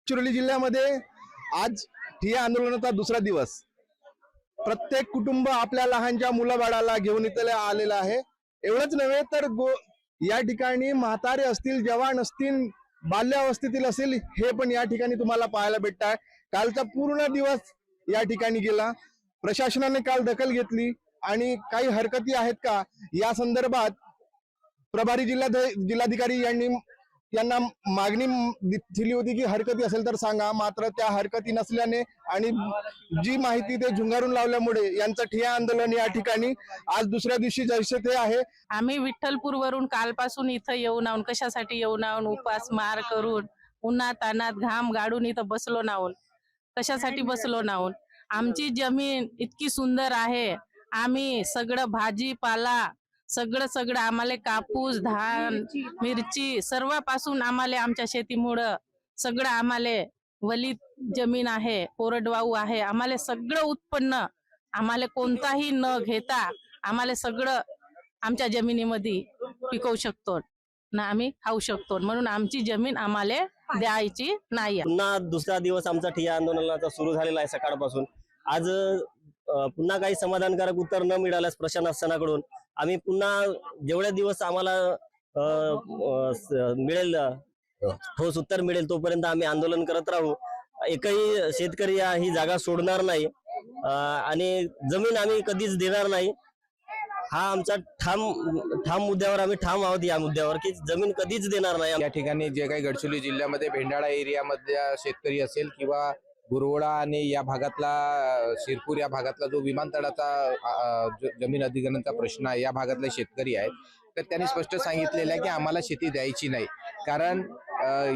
गडचिरोली जिल्ह्यामध्ये आज ठिय्या आंदोलनाचा दुसरा दिवस। प्रत्येक कुटुंब आपल्या लहानच्या मुलाबाळाला घेऊन इथे आलेला आहे। एवढंच नव्हे तर या ठिकाणी म्हातारे असतील, जवान असतील, बाल्यावस्थेतील असतील, हे पण या ठिकाणी तुम्हाला पाहायला भेटतात। कालचा पूर्ण दिवस या ठिकाणी गेला। प्रशासनाने काल दखल घेतली आणि काही हरकती आहेत का या संदर्भात प्रभारी जिल्हाधिकारी यांना मागणी दिली होती की हरकती असेल तर सांगा, मात्र त्या हरकती नसल्याने आणि जी माहिती ते झुंगारून लावल्यामुळे यांचं ठिय्या आंदोलन या ठिकाणी आज दुसऱ्या दिवशी जैसे ते आहे। आम्ही विठ्ठलपूर वरून कालपासून इथं येऊन आहोत। कशासाठी येऊन आहोत? उपास मार करून उन्हात तानात घाम गाडून इथं बसलो नाहोत। कशासाठी बसलो नाहोत? आमची जमीन इतकी सुंदर आहे। आम्ही सगळं भाजीपाला सगळं आम्हाला कापूस, धान, मिरची सर्वांपासून आम्हाला आमच्या शेतीमुळं सगळं आम्हाला वली जमीन आहे, कोरडवाहू आहे। आम्हाला सगळं उत्पन्न आम्हाला कोणताही न घेता आम्हाला सगळं आमच्या जमिनीमध्ये पिकवू शकतो ना, आम्ही खाऊ शकतो। म्हणून आमची जमीन आम्हाला द्यायची नाही। पुन्हा दुसरा दिवस आमचा ठिय्या आंदोलनाचा सुरू झालेला आहे सकाळपासून। आज पुन्हा काही समाधानकारक उत्तर न मिळाल्यास प्रशासनाकडून आम्ही पुन्हा जेवढे दिवस आम्हाला मिळेल ठोस उत्तर मिळेल तोपर्यंत आम्ही आंदोलन करत राहू। एकही शेतकरी ही जागा सोडणार नाही आणि जमीन आम्ही कधीच देणार नाही। हा आमचा ठाम मुद्द्यावर आम्ही ठाम आहोत, या मुद्द्यावर की जमीन कधीच देणार नाही। या ठिकाणी जे काही गडचिरोली जिल्ह्यामध्ये भेंडाळा एरियामधल्या शेतकरी असेल किंवा गुरवडा आणि या भागातला शिरपूर या भागातला जो विमानतळाचा जमीन अधिग्रहणाचा प्रश्न आहे, या भागातले शेतकरी आहेत, तर त्यांनी स्पष्ट सांगितलेलं आहे की आम्हाला शेती द्यायची नाही। कारण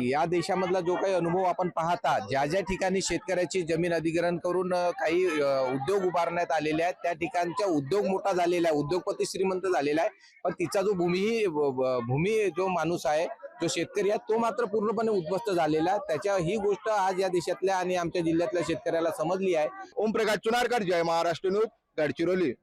या देशामधला जो काही अनुभव आपण पाहता, ज्या ज्या ठिकाणी शेतकऱ्याची जमीन अधिग्रहण करून काही उद्योग उभारण्यात आलेले आहेत, त्या ठिकाणचा उद्योग मोठा झालेला आहे, उद्योगपती श्रीमंत झालेला आहे, पण तिचा जो भूमी जो माणूस आहे, जो शेतकरी आहे, तो मात्र पूर्णपणे उद्ध्वस्त झालेला आहे। त्याच्या ही गोष्ट आज या देशातल्या आणि आमच्या जिल्ह्यातल्या शेतकऱ्याला समजली आहे। ओमप्रकाश चुनारकर, जय महाराष्ट्र न्यूज, गडचिरोली।